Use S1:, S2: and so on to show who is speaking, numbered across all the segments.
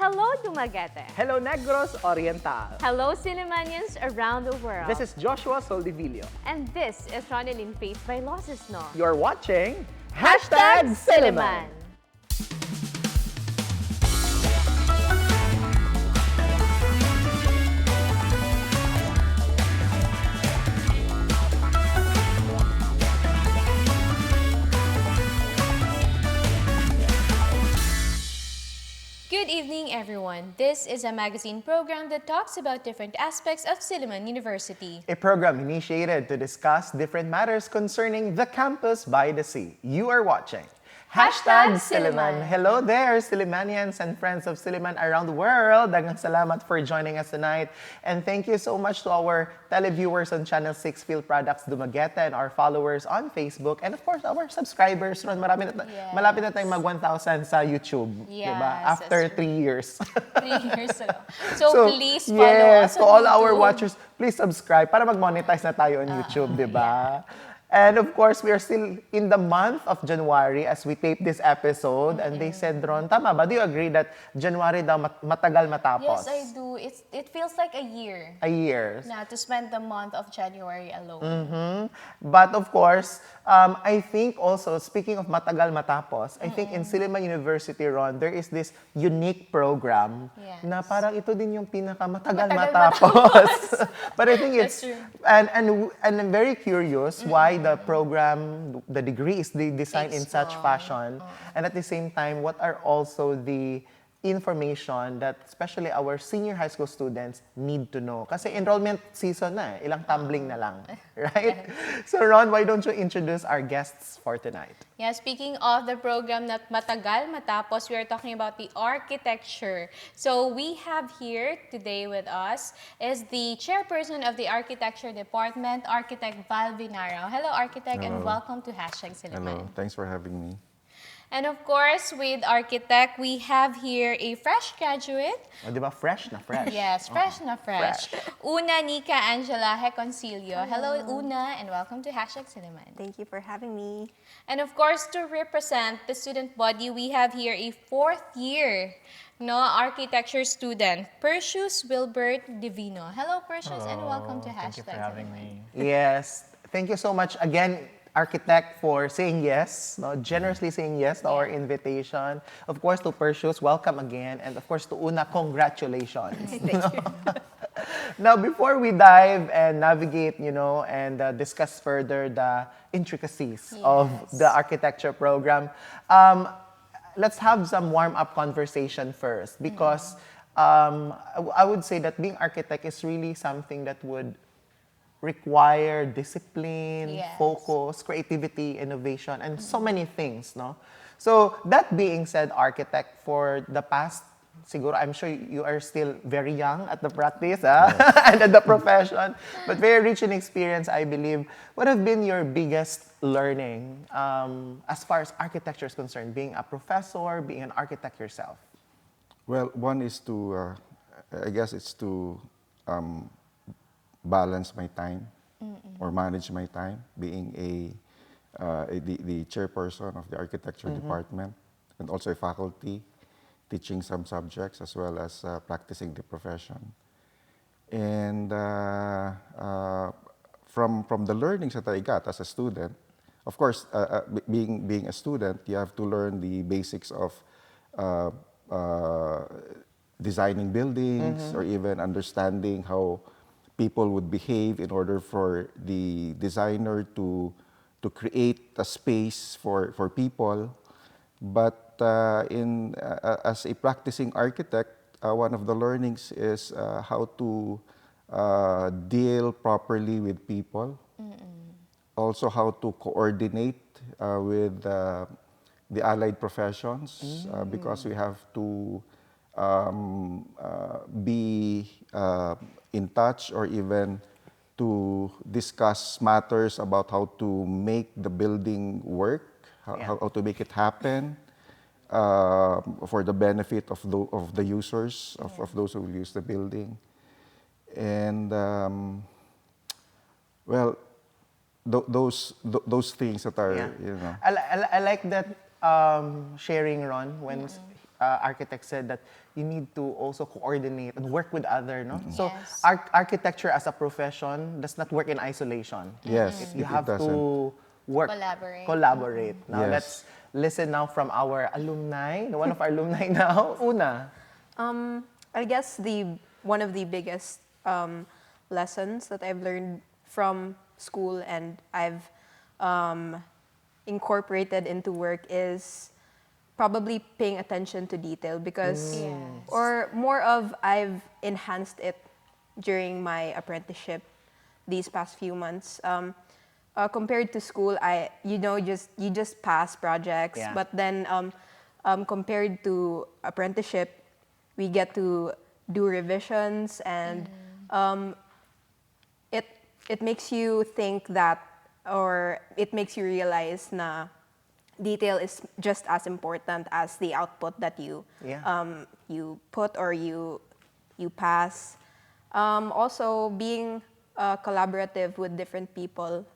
S1: Hello, Dumaguete.
S2: Hello, Negros Oriental.
S1: Hello, Sillimanians around the world.
S2: This is Joshua Soldivillo.
S1: And this is Ronelyn Vailoces-No.
S2: You're watching
S1: Silliman.
S3: Good evening, everyone. This is a magazine program that talks about different aspects of Silliman University.
S2: A program initiated to discuss different matters concerning the campus by the sea. You are watching
S3: Silliman.
S2: Hello there, Sillimanians and friends of Silliman around the world. Daghang salamat for joining us tonight. And thank you so much to our televiewers on Channel 6 Field Products Dumaguete and our followers on Facebook. And of course, our subscribers. Malapit na tayong mag 1,000 sa YouTube.
S3: Yes,
S2: diba? After 3 years.
S3: 3 years ago. So please follow us
S2: to
S3: on
S2: all
S3: YouTube.
S2: our watchers, please subscribe para mag-monetize na tayo on YouTube, di ba? And of course, we are still in the month of January as we tape this episode. And they said, Ron, tama ba? Do you agree that January daw matagal matapos?
S3: Yes, I do. It feels like a year.
S2: A year.
S3: Na to spend the month of January alone.
S2: But of course, I think also, speaking of matagal matapos, I think in Silliman University, Ron, there is this unique program na parang ito din yung pinakamatagal matapos. But I think it's, and I'm very curious why the program, the degree is designed in such fashion. And at the same time, what are also the information that especially our senior high school students need to know? Kasi enrollment season na, ilang tumbling na lang, right? So Ron, why don't you introduce our guests for tonight?
S3: Yeah, speaking of the program that matagal matapos, we are talking about the architecture. So we have here today with us is the chairperson of the architecture department, Architect Vinarao. Hello, Architect, and welcome to #Silliman.
S4: Hello, thanks for having me.
S3: And of course, with Architect, we have here a fresh graduate.
S2: O, di ba? Fresh na fresh.
S3: Yes, fresh na fresh. Una Nikka Angela Geconcillo. Hello, Una, and welcome to #Silliman.
S5: Thank you for having me.
S3: And of course, to represent the student body, we have here a 4th year architecture student, Perseus Wilbert Divino. Hello, Perseus, and welcome to
S6: Thank you for having me.
S2: Yes. Thank you so much again, Architect, for saying yes, generously saying yes to our invitation. Of course, to Perseus, welcome again. And of course, to Una, congratulations.
S5: Thank you.
S2: Now, before we dive and navigate, and discuss further the intricacies of the architecture program, let's have some warm-up conversation first. Because I would say that being architect is really something that would require discipline, focus, creativity, innovation, and so many things, no? So, that being said, Architect, for the past, siguro, I'm sure you are still very young at the practice, and at the profession, but very rich in experience, I believe. What have been your biggest learning as far as architecture is concerned, being a professor, being an architect yourself?
S4: Well, one is to, I guess it's to balance my time or manage my time, being the chairperson of the architecture department and also a faculty, teaching some subjects as well as practicing the profession. And from the learnings that I got as a student, of course, being a student, you have to learn the basics of designing buildings or even understanding how people would behave in order for the designer to create a space for people. But as a practicing architect, one of the learnings is how to deal properly with people. Also how to coordinate with the allied professions because we have to be in touch or even to discuss matters about how to make the building work, how to make it happen for the benefit of the users, of those who will use the building. And well, those things that are,
S2: I like that sharing, Ron, when architect said that you need to also coordinate and work with other, no? So
S3: Yes.
S2: architecture as a profession does not work in isolation.
S4: Yes,
S2: You
S4: it
S2: have
S4: doesn't.
S2: to work,
S3: Collaborate.
S2: Now
S4: Yes.
S2: let's listen now from our alumni, one of our alumni now, Una.
S5: I guess one of the biggest lessons that I've learned from school and I've incorporated into work is probably paying attention to detail because,
S3: Yes.
S5: or more of I've enhanced it during my apprenticeship these past few months. Compared to school, you just pass projects,
S2: Yeah.
S5: but then compared to apprenticeship, we get to do revisions and it makes you think that, or it makes you realize na detail is just as important as the output that you you put or you pass. Also, being collaborative with different people.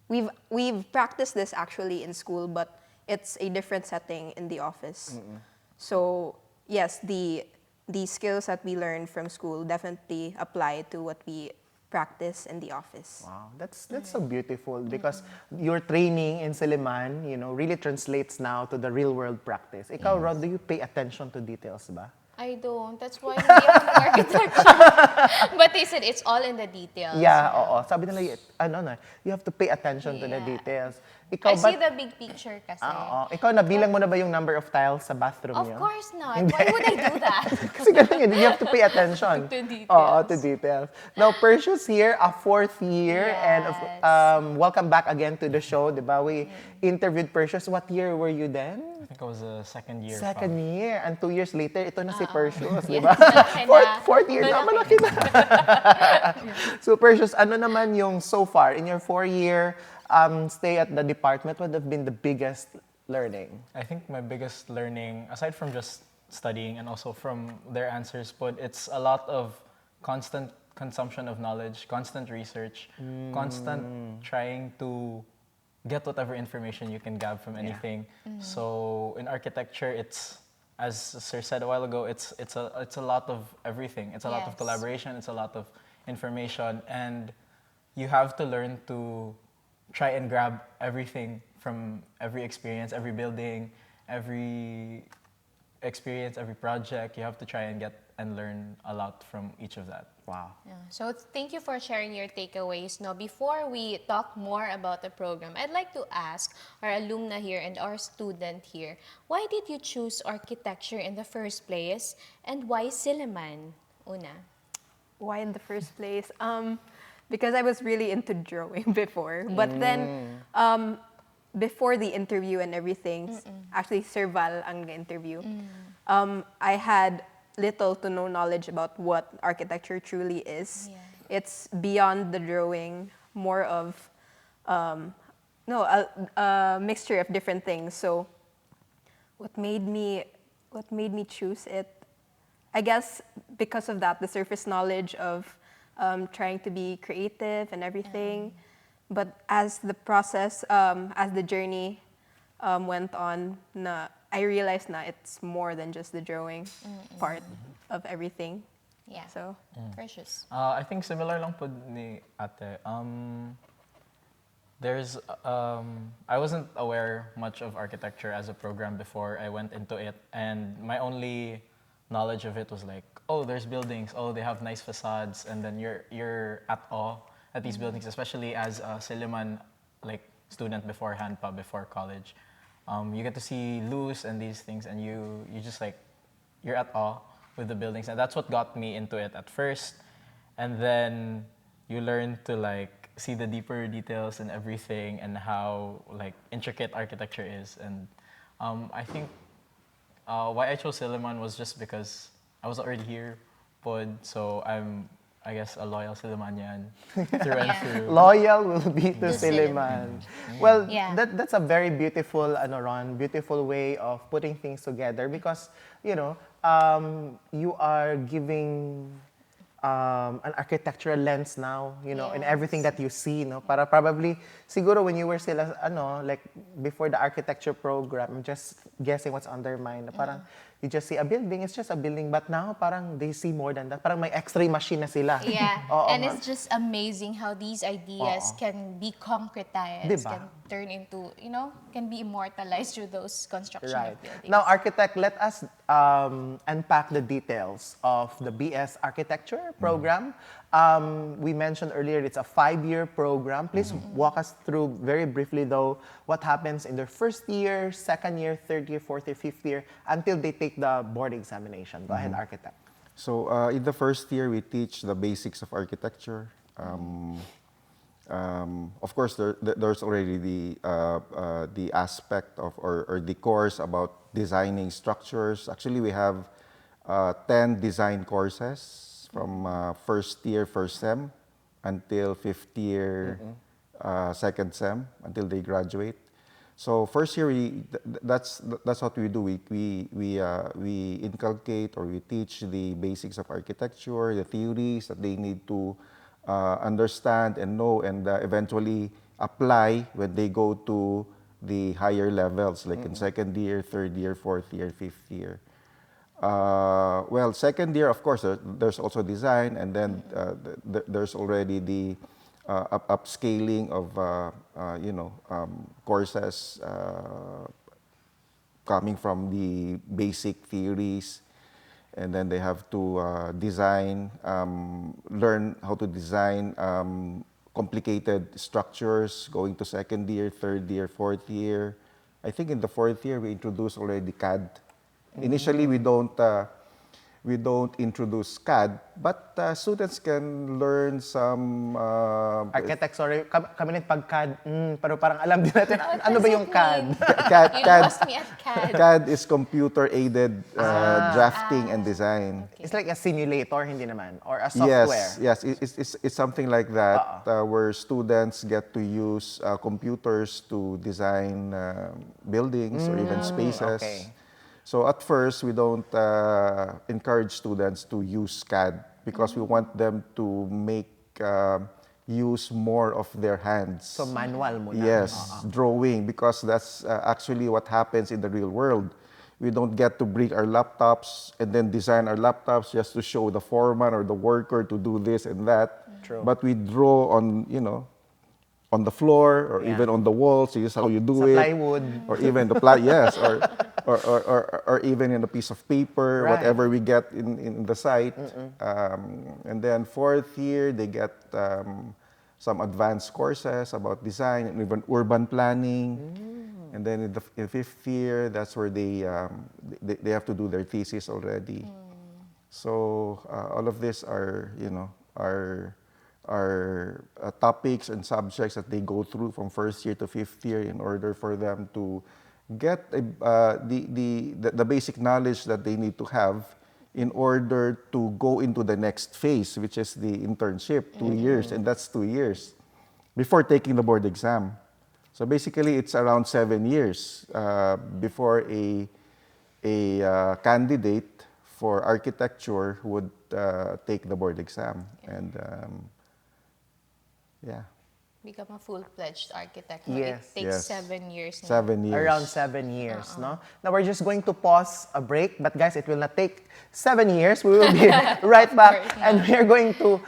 S5: We've practiced this actually in school, but it's a different setting in the office. So yes, the skills that we learned from school definitely apply to what we practice in the office.
S2: Wow, that's so beautiful because your training in Silliman, really translates now to the real world practice. Ikaw, Ron, do you pay attention to details ba?
S3: I don't. That's why hindi ako nag-architecture. But they said it's all in the details.
S2: Yeah, oo. Sabi nila, you have to pay attention to the
S3: Yeah.
S2: details.
S3: I
S2: Ikaw ba?
S3: see the big picture kasi.
S2: Oo. Ikaw, nabilang mo na ba yung number of tiles sa bathroom
S3: Of
S2: niyo?
S3: course not. Why would I do that?
S2: Kasi ganun yun, you have to pay attention.
S3: To details.
S2: Oo, to details. Now, Perseus here, a fourth year, and
S3: Yes.
S2: welcome back again to the show, di ba? We interviewed Perseus. What year were you then?
S6: I think it was a second year.
S2: Second year. And 2 years later, ito na si Perseus, di
S3: Yes,
S2: ba?
S3: malaki na.
S2: Fourth year na, malaki na. So, Perseus, ano naman yung so far, in your 4-year stay at the department, what have been the biggest learning?
S6: I think my biggest learning, aside from just studying and also from their answers, but it's a lot of constant consumption of knowledge, constant research, constant trying to get whatever information you can grab from anything. So in architecture, it's, as Sir said a while ago, it's a lot of everything. It's a lot of
S3: Yes.
S6: collaboration. It's a lot of information, and you have to learn to try and grab everything from every experience, every building, every experience, every project. You have to try and get and learn a lot from each of that.
S2: Wow.
S3: Yeah. So thank you for sharing your takeaways. Now, before we talk more about the program, I'd like to ask our alumna here and our student here, why did you choose architecture in the first place, and why Silliman? Una.
S5: Why in the first place? Because I was really into drawing before. But then, before the interview and everything, actually Sir Val ang interview, I had little to no knowledge about what architecture truly is.
S3: Yeah.
S5: It's beyond the drawing, more of a mixture of different things. So, what made me choose it? I guess because of that, the surface knowledge of trying to be creative and everything. But as the process, as the journey went on, I realized it's more than just the drawing part of everything.
S3: Yeah.
S5: So,
S3: Precious.
S6: I think similar lang po ni ate. I wasn't aware much of architecture as a program before I went into it, and my only knowledge of it was like, oh, there's buildings, oh, they have nice facades, and then you're at awe at these buildings, especially as a Silliman student beforehand, before college. You get to see loose and these things, and you just you're at awe with the buildings, and that's what got me into it at first. And then you learn to see the deeper details and everything, and how intricate architecture is. And I think why I chose Silliman was just because I was already here, so I'm, I guess, a loyal Sillimanian through and through.
S2: Loyal will be to
S3: To
S2: Silliman. Well,
S3: Yeah.
S2: that's a very beautiful, Ron, beautiful way of putting things together because, you are giving an architectural lens now, in everything that you see, no? Para probably, siguro when you were still, before the architecture program, I'm just guessing what's on their mind. Parang you just see a building, it's just a building. But now, parang they see more than that. Parang may x-ray machine na sila.
S3: Yeah,
S2: Oo,
S3: and
S2: ma'am.
S3: it's just amazing how these ideas can be concretized,
S2: Diba?
S3: can turn into, can be immortalized through those construction
S2: Right.
S3: of buildings.
S2: Now, architect, let us unpack the details of the BS Architecture program. We mentioned earlier it's a 5-year program. Please walk us through very briefly, though, what happens in their first year, second year, third year, fourth year, fifth year, until they take the board examination. Go ahead, architect.
S4: So in the first year, we teach the basics of architecture. Of course, there's already the aspect of or the course about designing structures. Actually, we have 10 design courses from first year, first sem, until fifth year, second sem, until they graduate. So first year, that's what we do. We inculcate or we teach the basics of architecture, the theories that they need to understand and know, and eventually apply when they go to the higher levels, like in second year, third year, fourth year, fifth year. Well, second year, of course, there's also design, and then there's already the upscaling of courses coming from the basic theories, and then they have to design, learn how to design complicated structures going to second year, third year, fourth year. I think in the fourth year we introduce already CAD. Initially we don't introduce CAD, but students can learn some
S2: Architect, sorry, kami pag CAD, pero parang alam din natin, ano ba yung CAD?
S3: You lost me at CAD.
S4: CAD is computer-aided drafting and design.
S2: It's like a simulator, hindi naman? Or a software?
S4: Yes, it's something like that, where students get to use computers to design buildings or even spaces.
S2: Okay.
S4: So at first, we don't encourage students to use CAD because we want them to make use more of their hands.
S2: So manual muna.
S4: Yes, drawing, because that's actually what happens in the real world. We don't get to bring our laptops and then design our laptops just to show the foreman or the worker to do this and that.
S2: True.
S4: But we draw on, on the floor or even on the walls. This is how you do
S2: Sa
S4: it.
S2: plywood.
S4: Or even the yes, or even in a piece of paper,
S2: Right.
S4: whatever we get in the site. And then fourth year, they get some advanced courses about design and even urban planning. And then in the fifth year, that's where they have to do their thesis already. So all of these are, are topics and subjects that they go through from first year to fifth year in order for them to get the basic knowledge that they need to have in order to go into the next phase, which is the internship, 2 years, and that's 2 years before taking the board exam. So basically, it's around 7 years before a candidate for architecture would take the board exam, and yeah.
S3: Become a full-fledged architect.
S2: Yes.
S3: It takes
S4: Yes.
S3: 7 years now.
S4: 7 years.
S2: Around 7 years, no? Now we're just going to pause a break, but guys, it will not take 7 years. We will be right back, and we're going to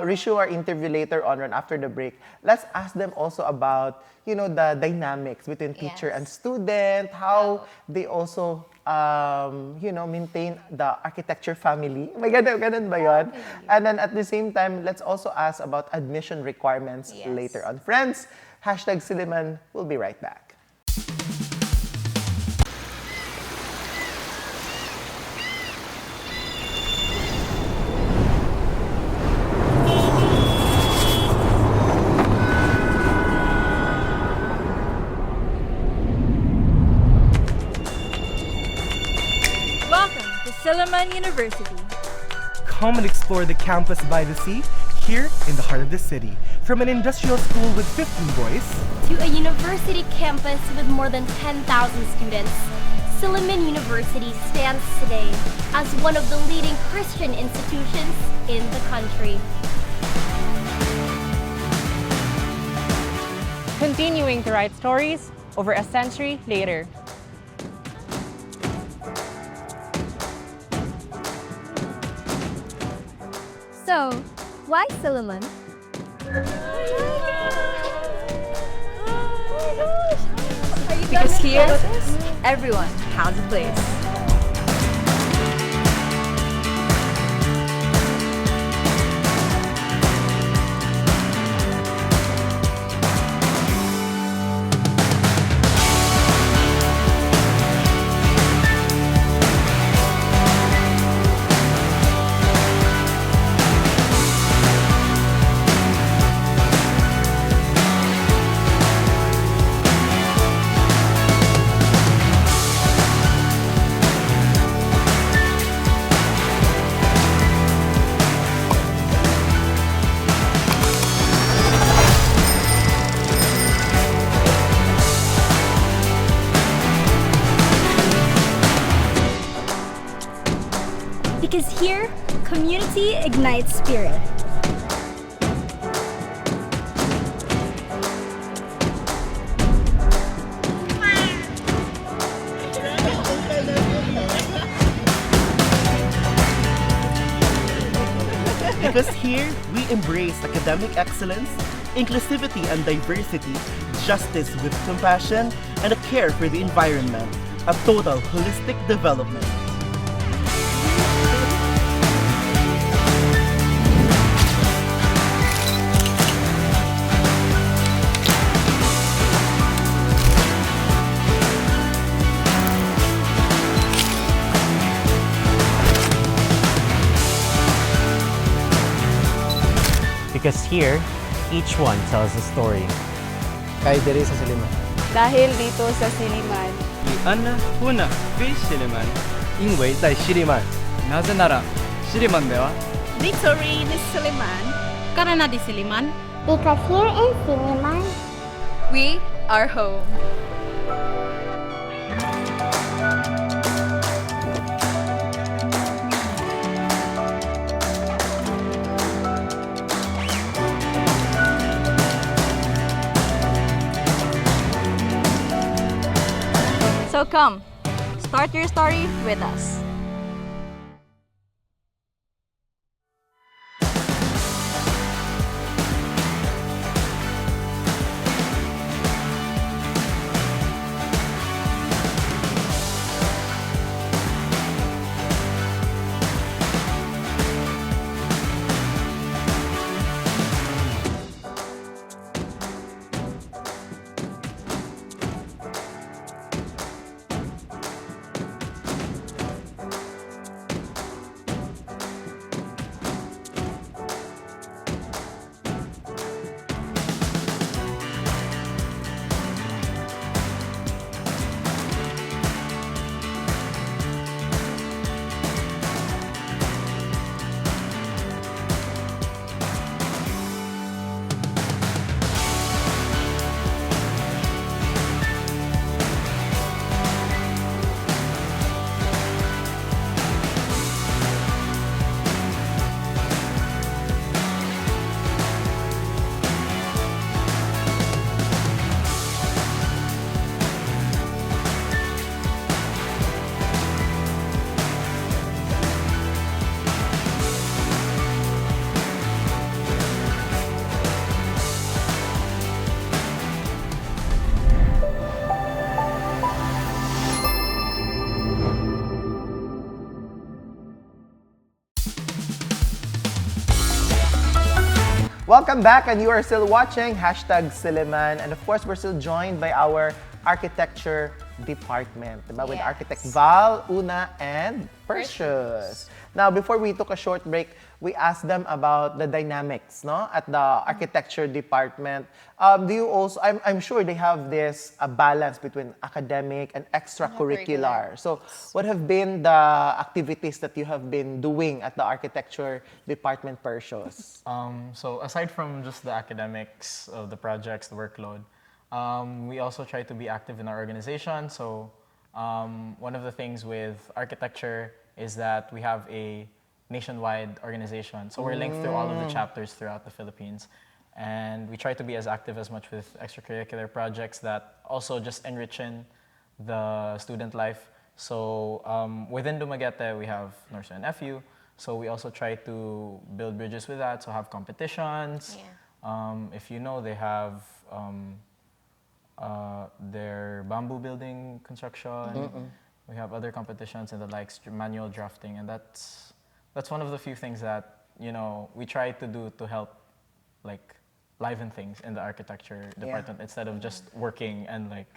S2: reissue our interview later on and after the break. Let's ask them also about, the dynamics between teacher and student, how they also, maintain the architecture family. May ganun ba yun? And then at the same time, let's also ask about admission requirements later on. Friends, #Silliman. We'll be right back.
S7: Welcome to Silliman University.
S8: Come and explore the campus by the sea here in the heart of the city. From an industrial school with 15 boys
S9: to a university campus with more than 10,000 students, Silliman University stands today as one of the leading Christian institutions in the country.
S10: Continuing to write stories over a century later.
S7: So, why Silliman? Because here, everyone has a place.
S9: Because here, community ignites spirit.
S8: Because here, we embrace academic excellence, inclusivity and diversity, justice with compassion, and a care for the environment, a total holistic development.
S10: Because here, each one tells a story.
S11: Kahit diri sa Silliman.
S12: Dahil dito sa Silliman.
S11: Anna Huna fi Silliman. Inway在Silliman.なぜなら Silliman では
S7: Victory in Silliman.
S12: Karena di Silliman.
S9: Because here in Silliman,
S7: We are home. So come, start your story with us.
S2: Welcome back, and you are still watching #Silliman. And of course, we're still joined by our architecture department, diba? With
S3: Yes.
S2: Architect Val, Una, and Perseus. Now, before we took a short break, we asked them about the dynamics, no, at the architecture department. Do you also? I'm sure they have this a balance between academic and extracurricular. So, what have been the activities that you have been doing at the architecture department, Perseus?
S6: So aside from just the academics of the projects, the workload, we also try to be active in our organization. So one of the things with architecture is that we have a nationwide organization. So we're linked through all of the chapters throughout the Philippines. And we try to be as active as much with extracurricular projects that also just enrichen the student life. So within Dumaguete, we have North and FU. So we also try to build bridges with that, so have competitions. If you know, they have their bamboo building construction. We have other competitions and the likes, manual drafting, and that's one of the few things that, you know, we try to do to help like liven things in the architecture department instead of just working and like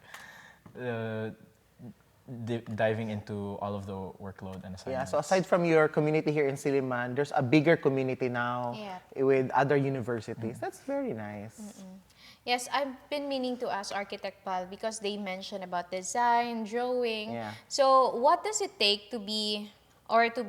S6: diving into all of the workload and assignments.
S2: Yeah, so aside from your community here in Silliman, there's a bigger community now with other universities. That's very nice.
S3: Yes, I've been meaning to ask Architect Pal because they mentioned about design, drawing. So what does it take to be, part of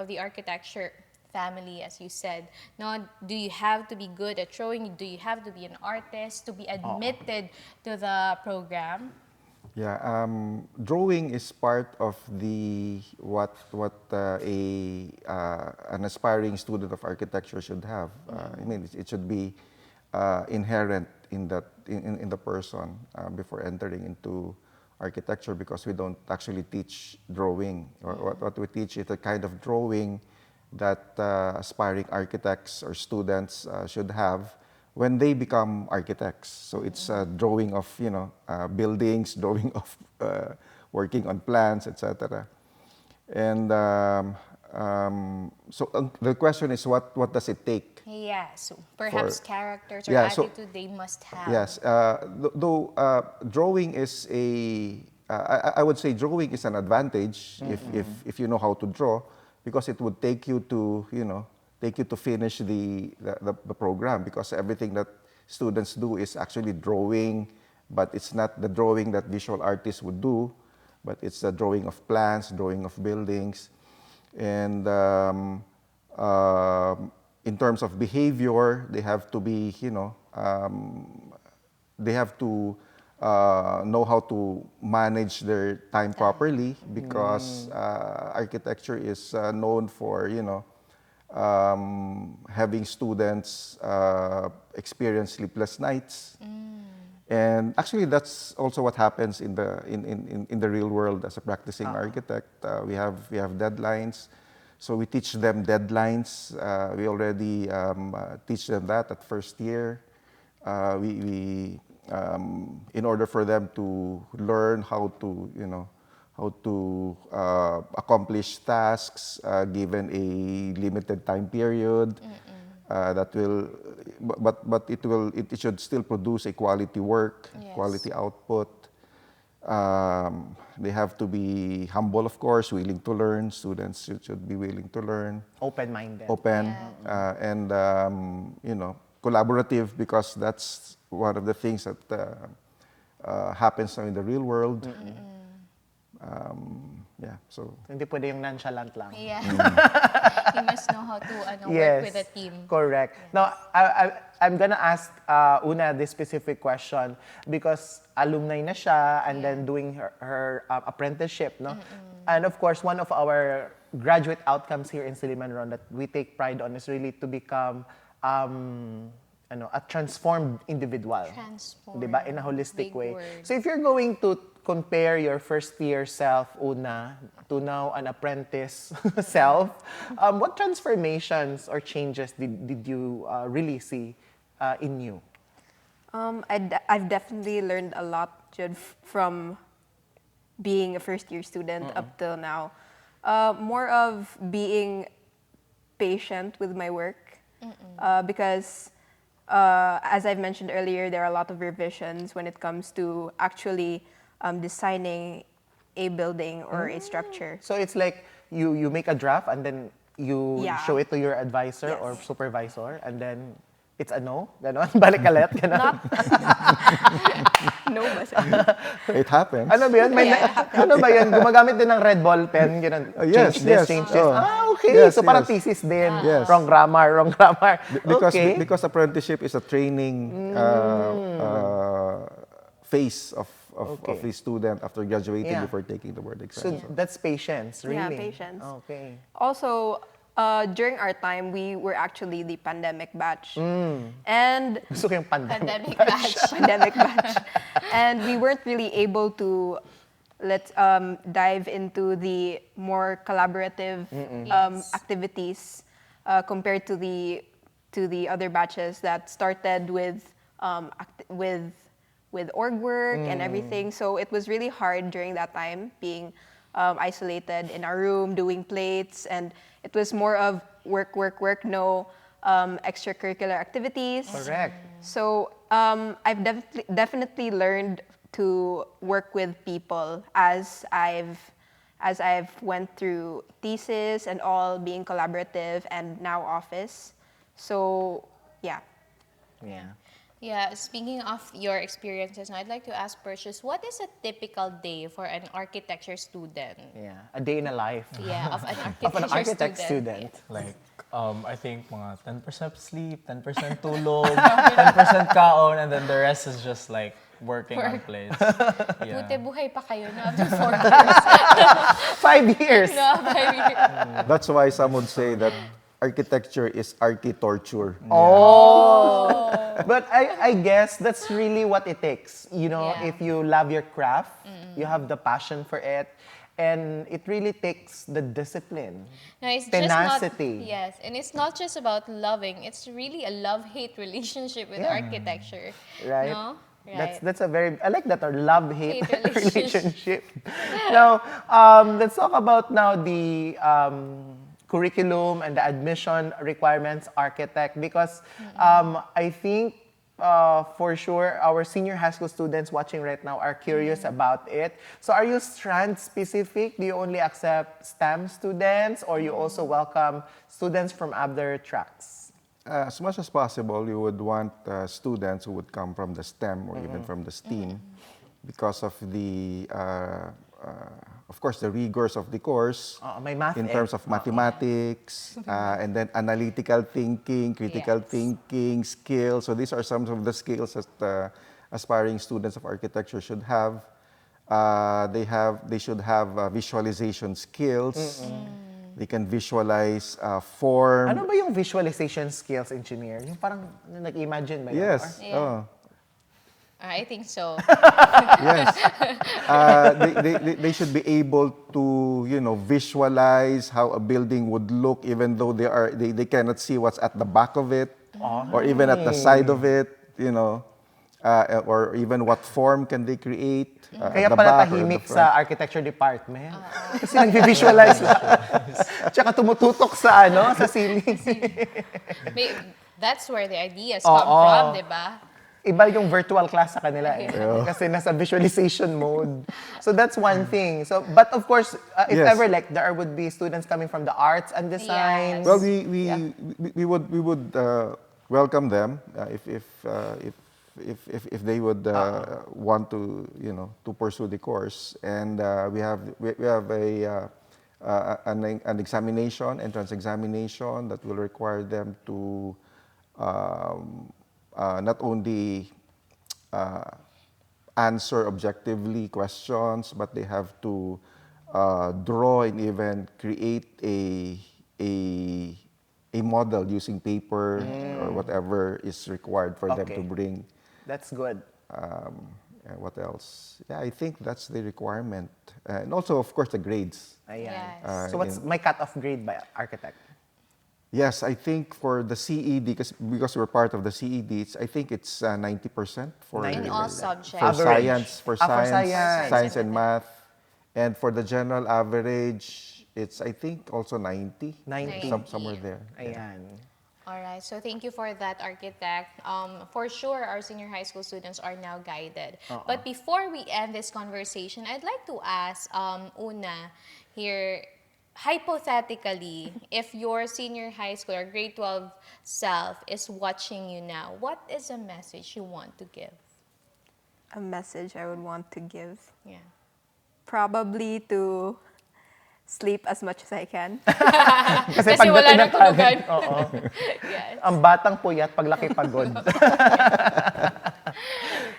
S3: the architecture family, as you said? No, do you have to be good at drawing? Do you have to be an artist to be admitted to the program?
S4: Yeah, drawing is part of the what an aspiring student of architecture should have. I mean, it should be inherent in the person before entering into architecture, because we don't actually teach drawing. What we teach is a kind of drawing that aspiring architects or students should have when they become architects. So it's a drawing of, buildings, drawing of working on plans, etc. And so the question is, what does it take?
S3: Yeah, so perhaps characters or attitude they must have.
S4: Yes, though drawing is I would say drawing is an advantage if you know how to draw, because it would take you to, finish the program, because everything that students do is actually drawing, but it's not the drawing that visual artists would do, but it's the drawing of plans, drawing of buildings. And in terms of behavior, they have to be, they have to know how to manage their time properly, because architecture is known for, having students experience sleepless nights. And actually, that's also what happens in the real world as a practicing architect. We have deadlines, so we teach them deadlines. We already teach them that at first year. We in order for them to learn how to accomplish tasks given a limited time period. That will, but it should still produce a quality work, quality output. They have to be humble, of course, willing to learn. Students should be willing to learn.
S2: Open-minded.
S4: And collaborative, because that's one of the things that happens now in the real world. So
S2: hindi pwede yung nonchalant lang.
S3: You must know how to work with a team.
S2: Correct. Now, I'm gonna ask Una this specific question because alumni na siya and then doing her apprenticeship, no? And of course, one of our graduate outcomes here in Silliman Ron that we take pride on is really to become a transformed individual. Diba? In a holistic way. So if you're going to compare your first year self, Una, to now an apprentice self, what transformations or changes did you really see in you?
S5: I've definitely learned a lot, Jude, from being a first year student up till now. More of being patient with my work, because as I've mentioned earlier, there are a lot of revisions when it comes to actually designing a building or a structure.
S2: So it's like you make a draft and then you show it to your advisor or supervisor, and then it's a no? Ganon? Balik ulit? Ganon?
S5: No ba?
S4: It happens.
S2: Ano ba yun? Ano ba yun? Gumagamit din ng red ball pen? Ganon? Change this, change this. Okay. So parang thesis din. Wrong grammar.
S4: Because apprenticeship is a training phase of the student after graduating before taking the board exam.
S2: So that's patience, really?
S5: Yeah, patience.
S2: Okay.
S5: Also, during our time, we were actually the pandemic batch. And
S2: gusto ko yung pandemic
S3: batch.
S5: Pandemic batch. And we weren't really able to let's dive into the more collaborative activities compared to the other batches that started with org work and everything. So it was really hard during that time being isolated in our room doing plates, and it was more of work, no extracurricular activities.
S2: Correct.
S5: So I've definitely learned to work with people as I've went through thesis and all, being collaborative, and now office. So yeah.
S3: Yeah, speaking of your experiences, now I'd like to ask Perseus, what is a typical day for an architecture student?
S2: Yeah, a day in a life.
S3: Yeah, of an
S2: Of an
S3: architecture
S2: architect
S3: student.
S2: student.
S6: Like, I think mga 10% sleep, 10% tulog, 10% kaon, and then the rest is just like working on plates. Yeah.
S3: Buti buhay pa kayo na after 4 years.
S2: 5 years.
S3: No, 5 years.
S4: That's why some would say that architecture is archi-torture.
S2: But I guess that's really what it takes. You know,
S3: Yeah.
S2: if you love your craft, you have the passion for it, and it really takes the discipline,
S3: No, it's
S2: tenacity.
S3: Just not, yes, and it's not just about loving. It's really a love-hate relationship with architecture.
S2: Right?
S3: No? Right.
S2: That's a very, I like that, or love-hate
S3: Hate
S2: relationship. Now, let's talk about now the curriculum and the admission requirements architect, because I think for sure our senior high school students watching right now are curious about it. So are you strand specific? Do you only accept STEM students, or you also welcome students from other tracks?
S4: As much as possible, you would want students who would come from the STEM or even from the STEAM because of the, of course, the rigors of the course
S2: May math
S4: in terms of mathematics and then analytical thinking, critical thinking, skills. So these are some of the skills that aspiring students of architecture should have. They should have visualization skills. They can visualize form.
S2: Ano ba yung visualization skills, engineer? Yung parang nag-imagine ba yun?
S4: Yes.
S3: I think so.
S4: Yes. They should be able to, visualize how a building would look, even though they cannot see what's at the back of it, or even at the side of it, or even what form can they create.
S2: Kaya
S4: at the
S2: pala
S4: back or at the
S2: tahimik
S4: front.
S2: sa architecture department. Kasi nag-visualize lang. Tsaka tumututok sa ceiling.
S3: That's where the ideas come from, di ba?
S2: Iba yung virtual class sa kanila eh. Kasi nasa visualization mode. So that's one thing. So, but of course, if
S4: Yes.
S2: ever there would be students coming from the arts and design.
S4: Well, we would welcome them if they would want to to pursue the course, and we have an examination, entrance examination, that will require them to not only answer objectively questions, but they have to draw and even create a model using paper or whatever is required for them to bring.
S2: That's good.
S4: What else? Yeah, I think that's the requirement. And also, of course, the grades.
S2: Ayan.
S3: Yes.
S2: So what's my cut-off grade by architect?
S4: Yes, I think for the CED, because we're part of the CED, I think it's 90% for
S3: In all subjects.
S4: for science,
S2: science.
S4: science and math, and for the general average, it's I think also 90.
S2: 90.
S4: Somewhere there.
S2: Ayan.
S3: All right, so thank you for that, architect. For sure, our senior high school students are now guided. But before we end this conversation, I'd like to ask Una here, hypothetically, if your senior high school or grade 12 self is watching you now, what is a message you want to give?
S5: A message I would want to give?
S3: Yeah.
S5: Probably to sleep as much as I can.
S2: Kasi
S3: Kasi wala
S2: pagdating
S3: nang
S2: ng
S3: tulugan.
S2: talent, oo.
S3: Yes.
S2: Ang batang puyat, paglaki pagod.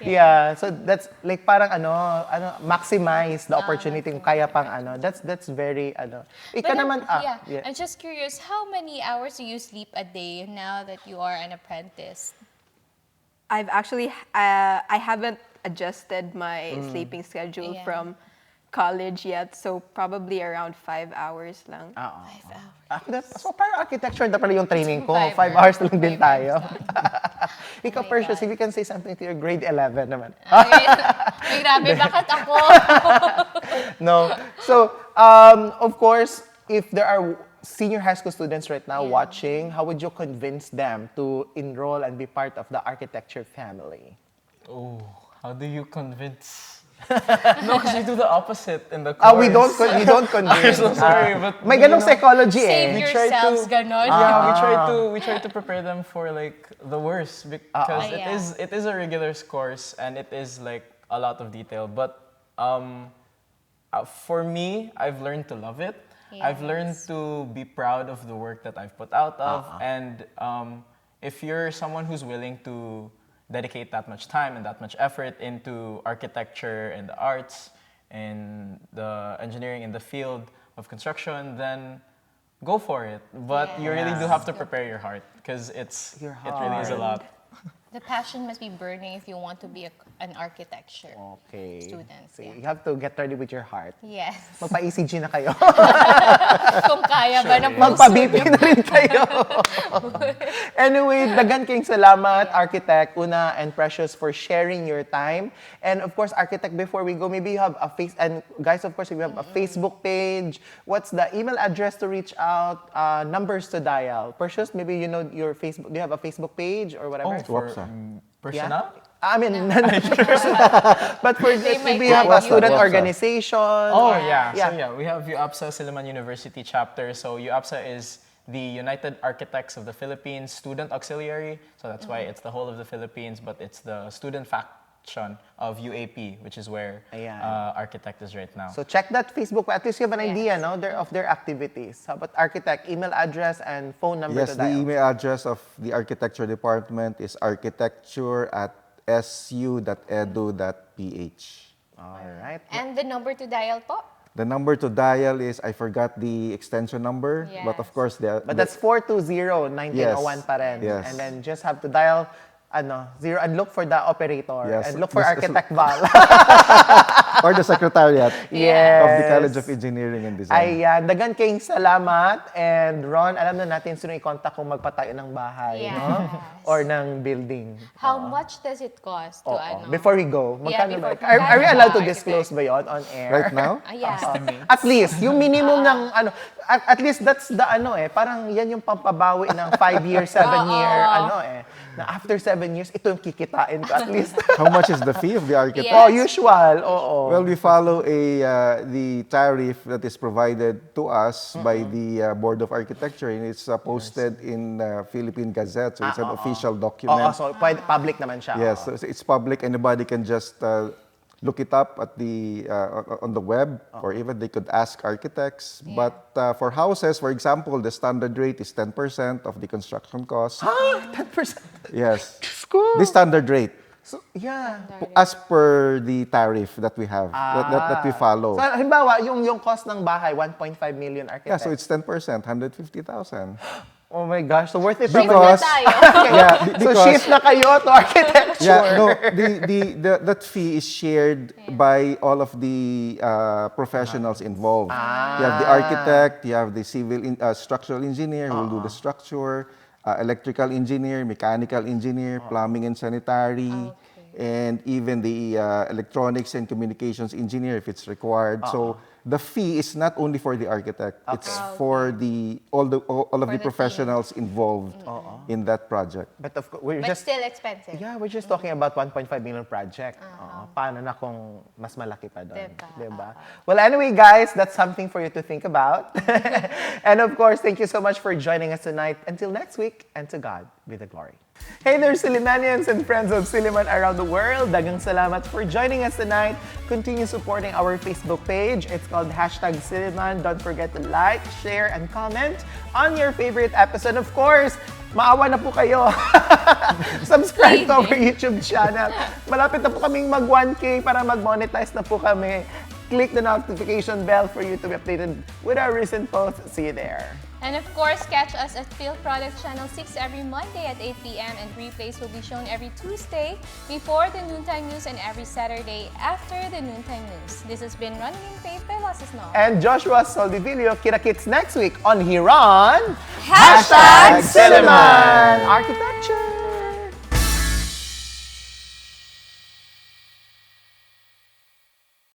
S2: Yeah, so that's like parang maximize the opportunity kung kaya pang that's very Ika naman
S3: I'm just curious, how many hours do you sleep a day now that you are an apprentice?
S5: I've actually I haven't adjusted my sleeping schedule from college yet, so probably around 5 hours lang.
S2: So, parang architecture na pala yung training ko. 5
S3: 5
S2: hours lang din
S3: 5
S2: tayo.
S3: hours
S2: Ikaw, Perseus, if you can say something to your grade 11 naman.
S3: Ay, grabe, bakit ako?
S2: No. So, of course, if there are senior high school students right now watching, how would you convince them to enroll and be part of the architecture family?
S6: Oh, how do you convince? No, because we do the opposite in the course.
S2: We don't convince.
S6: I'm so sorry, but
S2: may ganong psychology
S3: Save
S2: eh.
S3: yourselves, ganon.
S6: Yeah, we try to prepare them for like the worst because
S3: Yeah.
S6: it is a regulars course and it is like a lot of detail. But for me, I've learned to love it. I've learned to be proud of the work that I've put out of, and if you're someone who's willing to dedicate that much time and that much effort into architecture and the arts and the engineering in the field of construction, then go for it. But you really do have to prepare your heart because it really is a lot.
S3: The passion must be burning if you want to be an architecture student.
S2: So you have to get ready with your heart.
S3: Yes.
S2: Magpa-ECG na kayo.
S3: Kung kaya ba ng puso
S2: Magpa-BP
S3: niyo?
S2: na rin kayo. Anyway, dagan kayong salamat, Architect, Una and Precious, for sharing your time. And of course, Architect, before we go, maybe you have a and guys, of course, if you have a Facebook page, what's the email address to reach out, numbers to dial? Precious, maybe you know your Facebook, do you have a Facebook page or whatever?
S6: Personal?
S2: I mean, personal. But for maybe you have a student organization.
S6: Oh, yeah. So, we have UAPSA Silliman University chapter. So, UAPSA is the United Architects of the Philippines Student Auxiliary. So, that's why it's the whole of the Philippines, but it's the student faction of UAP, which is where Architect is right now.
S2: So, check that Facebook. At least you have an idea of their activities. How about Architect? Email address and phone number to dial.
S4: The email address of the architecture department is architecture@su.edu.ph.
S2: All right.
S3: And the number to dial po?
S4: The number to dial is, I forgot the extension number, but of course,
S2: but that's 420-1901 pa rin.
S4: Yes.
S2: And then just have to dial 0 and look for the operator and look for
S4: Just-
S2: Architect Val.
S4: or the secretariat
S2: Yes.
S4: of the College of Engineering and Design.
S2: Ayan, dagan kayong salamat. And Ron, alam na natin sino i-contact kung magpatayo ng bahay, no? Or ng building.
S3: How much does it cost to
S2: Before we go, magkano ba?
S3: before-
S2: Are we allowed to disclose ba yun on air?
S4: Right now?
S2: At least, yung minimum ng at least that's the parang yan yung pampabawi ng 5 year, 7 year, na after 7 years, ito yung kikitain ko at least.
S4: How much is the fee of the architect?
S2: Oh, usual, oo.
S4: Well, we follow the tariff that is provided to us by the Board of Architecture, and it's posted in Philippine Gazette, so it's an official document.
S2: So public naman siya.
S4: Yes, so it's public. Anybody can just look it up at on the web, or even they could ask architects. But for houses, for example, the standard rate is 10% of the construction cost.
S2: 10%?
S4: Yes. The standard rate.
S2: So,
S4: As per the tariff that we have, that we follow.
S2: So, halimbawa, yung cost ng bahay, 1.5 million architect.
S4: Yeah, so it's 10%, 150,000.
S2: Oh my gosh, so worth it.
S4: Because,
S2: so shift na kayo to architecture.
S4: Yeah, no, that fee is shared by all of the professionals involved. You have the architect, you have the civil structural engineer who will do the structure, electrical engineer, mechanical engineer, plumbing and sanitary, and even the electronics and communications engineer if it's required. So the fee is not only for the architect; it's for all of the professionals involved in that project.
S2: But of course,
S3: But still expensive.
S2: Yeah, we're just talking about 1.5 million project. Paano na kung mas malaki pa doon? Diba? Well, anyway, guys, that's something for you to think about. And of course, thank you so much for joining us tonight. Until next week, and to God be the glory. Hey there, Sillimanians and friends of Silliman around the world. Dagang salamat for joining us tonight. Continue supporting our Facebook page. It's called #Silliman. Don't forget to like, share, and comment on your favorite episode. Of course, maawa na po kayo. Subscribe to our YouTube channel. Malapit na po kaming mag 1K para mag-monetize na po kami. click the notification bell for you to be updated with our recent posts. See you there.
S3: And of course, catch us at Phil Products Channel 6 every Monday at 8 p.m. and replays will be shown every Tuesday before the noontime news and every Saturday after the noontime news. This has been Ronelyn Faith Vailoces-No.
S2: And Joshua Soldivillo, kita-kits next week on Here on
S3: Hashtag
S2: Silliman! Architect!